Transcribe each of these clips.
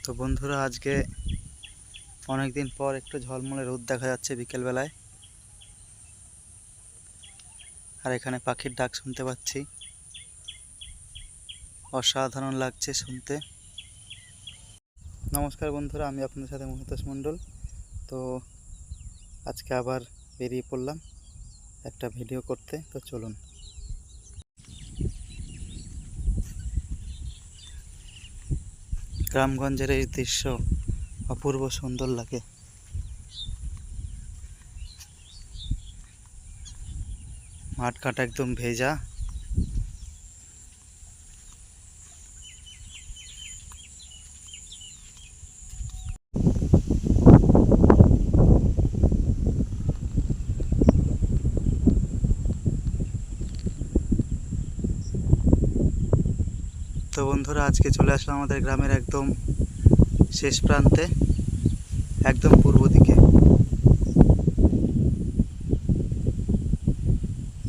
তো বন্ধুরা, আজকে অনেক দিন পর একটু ঝলমলে রোদ দেখা যাচ্ছে বিকেলবেলায়। আর এখানে পাখির ডাক শুনতে পাচ্ছি, অসাধারণ লাগছে শুনতে। নমস্কার বন্ধুরা, আমি আপনাদের সাথে মহিতোষ মণ্ডল। তো আজকে আবার বেরিয়ে পড়লাম একটা ভিডিও করতে। তো চলুন। গ্রামগঞ্জের এই দৃশ্য অপূর্ব সুন্দর লাগে। মাঠ ঘাট একদম ভেজা। তো বন্ধুরা, আজকে চলে আসলাম আমাদের গ্রামের একদম শেষ প্রান্তে, একদম পূর্ব দিকে।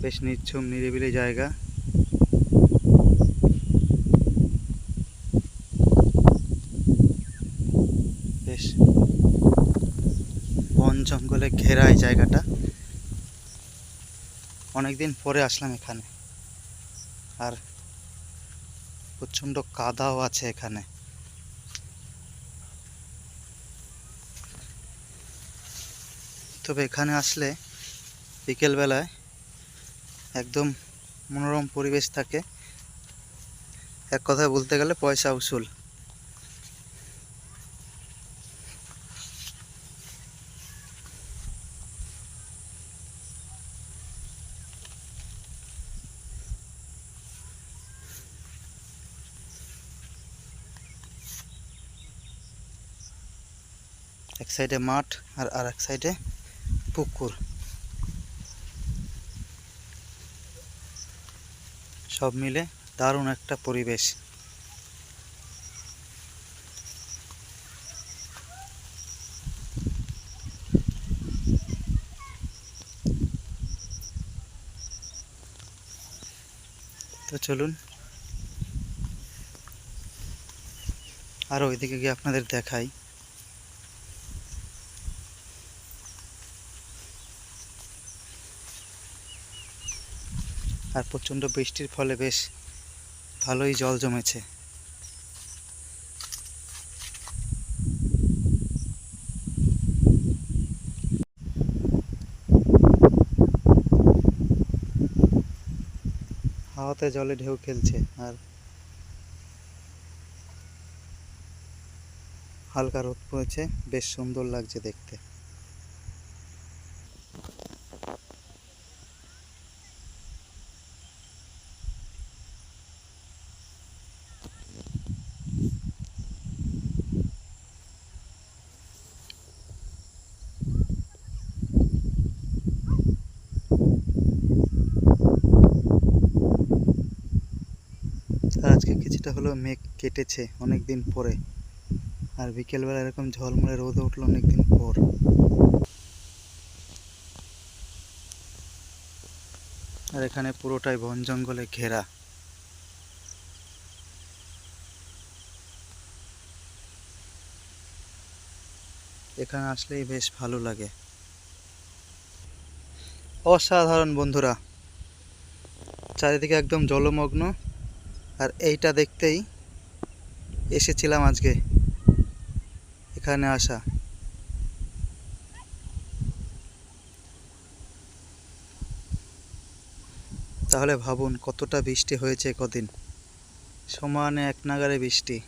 বেশ নিঝুম নিরিবিলি জায়গা। বেশ বন জঙ্গলে ঘেরা এই জায়গাটা। অনেকদিন পরে আসলাম এখানে, আর প্রচণ্ড কাদাও আছে এখানে। তবে এখানে আসলে বিকেলবেলায় একদম মনোরম পরিবেশ থাকে। এক কথায় বলতে গেলে পয়সা উসুল। এক সাইডে মাঠ আর এক সাইডে পুকুর, সব মিলে দারুণ একটা পরিবেশ। তো চলুন আর ওইদিকে গিয়ে আপনাদের দেখাই। আর প্রচণ্ড বৃষ্টির ফলে বেশ ভালোই জল জমেছে। হাওয়াতে জলে ঢেউ খেলছে, আর হালকা রোদ পড়েছে, বেশ সুন্দর লাগছে দেখতে। আর আজকে কিছুটা হলেও মেঘ কেটেছে অনেক দিন পরে, আর বিকেলবেলা এরকম ঝলমলে রোদ উঠলো অনেক দিন পর। আর এখানে পুরোটাই বন জঙ্গলে ঘেরা। এখানে আসলেই বেশ ভালো লাগে। অসাধারণ বন্ধুরা, চারিদিকে একদম জলমগ্ন। আর এইটা দেখতেই এসেছিলাম আজকে এখানে আসা। তাহলে ভাবুন কতটা বৃষ্টি হয়েছে কদিন, সমানে এক নাগাড়ে বৃষ্টি।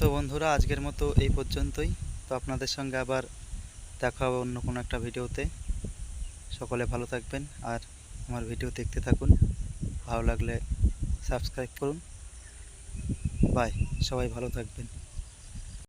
তো বন্ধুরা, আজকের মতো এই পর্যন্তই। তো আপনাদের সঙ্গে আবার দেখা হবে অন্য কোনো একটা ভিডিওতে। সকলে ভালো থাকবেন, আর আমার ভিডিও দেখতে থাকুন। ভালো লাগলে সাবস্ক্রাইব করুন। বাই, সবাই ভালো থাকবেন।